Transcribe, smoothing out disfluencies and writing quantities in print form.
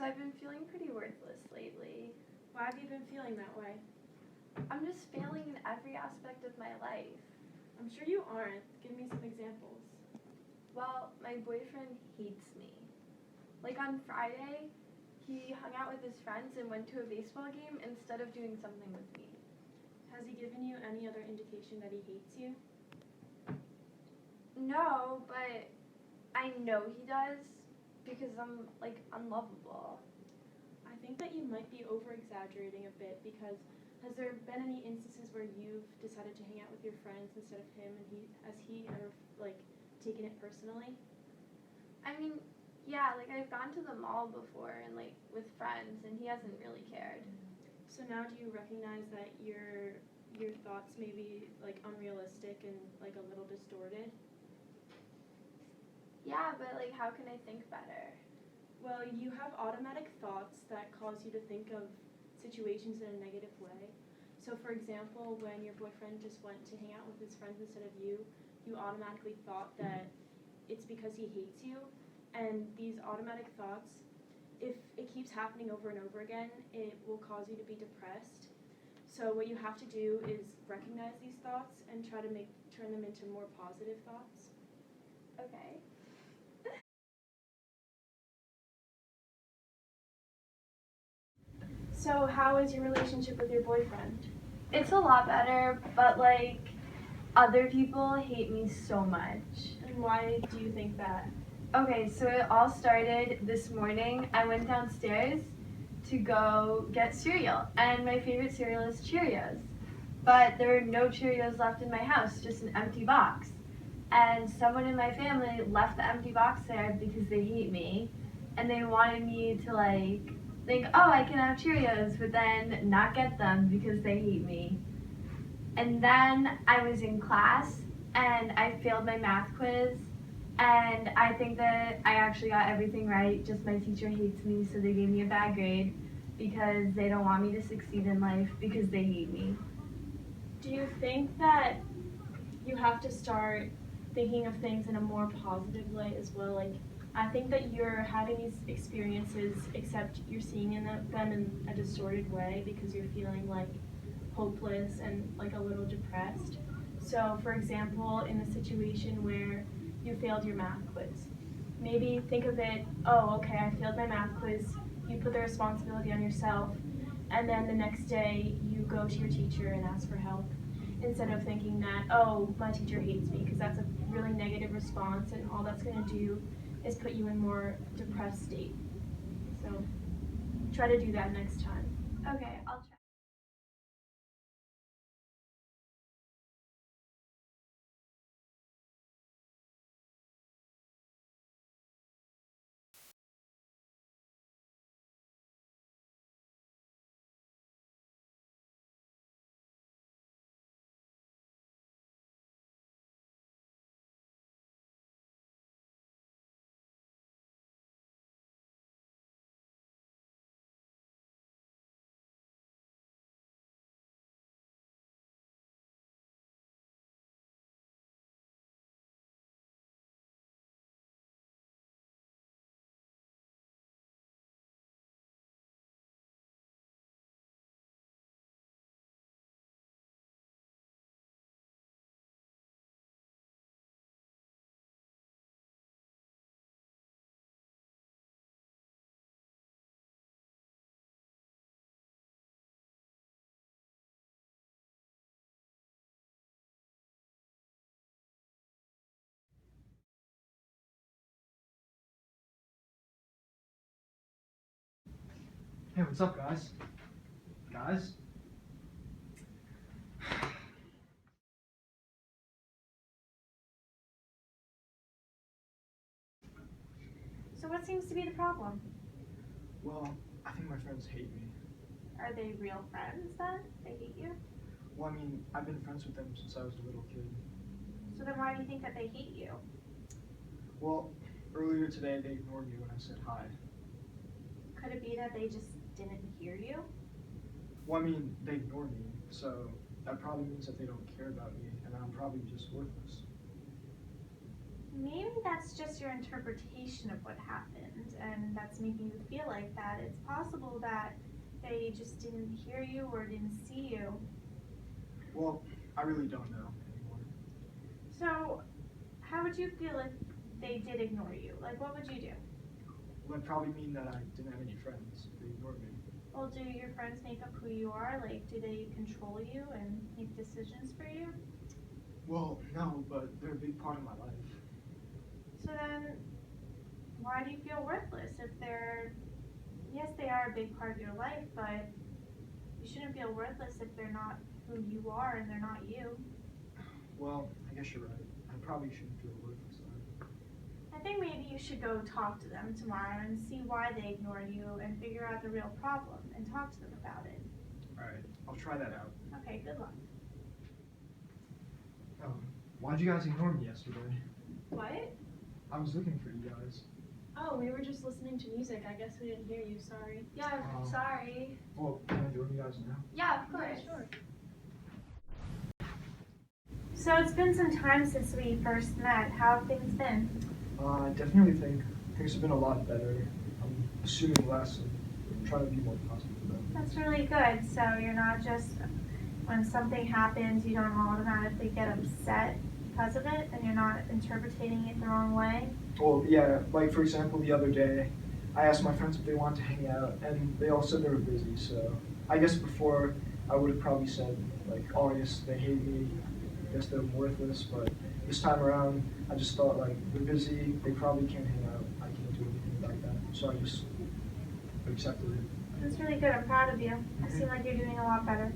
So I've been feeling pretty worthless lately. Why have you been feeling that way? I'm just failing in every aspect of my life. I'm sure you aren't. Give me some examples. Well, my boyfriend hates me. Like on Friday, he hung out with his friends and went to a baseball game instead of doing something with me. Has he given you any other indication that he hates you? No, but I know he does because I'm like unlovable. I think that you might be over-exaggerating a bit because has there been any instances where you've decided to hang out with your friends instead of him and has he ever taken it personally? I mean, yeah, like I've gone to the mall before and like with friends and he hasn't really cared. So now do you recognize that your thoughts may be like unrealistic and like a little distorted? Yeah, but like how can I think better? Well, you have automatic thoughts that cause you to think of situations in a negative way. So for example, when your boyfriend just went to hang out with his friends instead of you, you automatically thought that it's because he hates you. And these automatic thoughts, if it keeps happening over and over again, it will cause you to be depressed. So what you have to do is recognize these thoughts and try to turn them into more positive thoughts. Okay. So how is your relationship with your boyfriend? It's a lot better, but like other people hate me so much. And why do you think that? Okay, so it all started this morning. I went downstairs to go get cereal, and my favorite cereal is Cheerios. But there were no Cheerios left in my house, just an empty box. And someone in my family left the empty box there because they hate me, and they wanted me to like think, oh, I can have Cheerios, but then not get them because they hate me. And then I was in class, and I failed my math quiz, and I think that I actually got everything right, just my teacher hates me, so they gave me a bad grade because they don't want me to succeed in life because they hate me. Do you think that you have to start thinking of things in a more positive light as well? Like, I think that you're having these experiences, except you're seeing them in a distorted way because you're feeling like hopeless and like a little depressed. So, for example, in a situation where you failed your math quiz, maybe think of it, oh, okay, I failed my math quiz. You put the responsibility on yourself, and then the next day you go to your teacher and ask for help instead of thinking that, oh, my teacher hates me, because that's a really negative response, and all that's going to do is put you in more depressed state. So try to do that next time. Okay, I'll try. Hey, what's up, guys? Guys? So what seems to be the problem? Well, I think my friends hate me. Are they real friends then? They hate you? Well, I mean, I've been friends with them since I was a little kid. So then why do you think that they hate you? Well, earlier today they ignored me when I said hi. Could it be that they just didn't hear you? Well, I mean, they ignored me, so that probably means that they don't care about me, and I'm probably just worthless. Maybe that's just your interpretation of what happened, and that's making you feel like that. It's possible that they just didn't hear you or didn't see you. Well, I really don't know anymore. So, how would you feel if they did ignore you? Like, what would you do? Well, that'd probably mean that I didn't have any friends. They ignored me. Well, do your friends make up who you are? Like, do they control you and make decisions for you? Well, no, but they're a big part of my life. So then, why do you feel worthless if yes, they are a big part of your life, but you shouldn't feel worthless if they're not who you are and they're not you. Well, I guess you're right. I probably shouldn't feel worthless then. I think maybe you should go talk to them tomorrow and see why they ignore you and figure out the real problem and talk to them about it. Alright, I'll try that out. Okay, good luck. Why'd you guys ignore me yesterday? What? I was looking for you guys. Oh, we were just listening to music. I guess we didn't hear you. Sorry. Yeah, sorry. Well, can I join you guys now? Yeah, of course. Sure. So it's been some time since we first met. How have things been? I definitely think things have been a lot better. I'm assuming less and trying to be more positive about it. That's really good. So you're not just, when something happens, you don't automatically get upset because of it, and you're not interpreting it the wrong way. Well, yeah, like for example, the other day, I asked my friends if they wanted to hang out, and they all said they were busy, so I guess before I would have probably said, like, oh, I guess they hate me, I guess they're worthless, but this time around, I just thought, like, they're busy, they probably can't hang out, I can't do anything about that, so I just accepted it. That's really good. I'm proud of you. I seem like you're doing a lot better.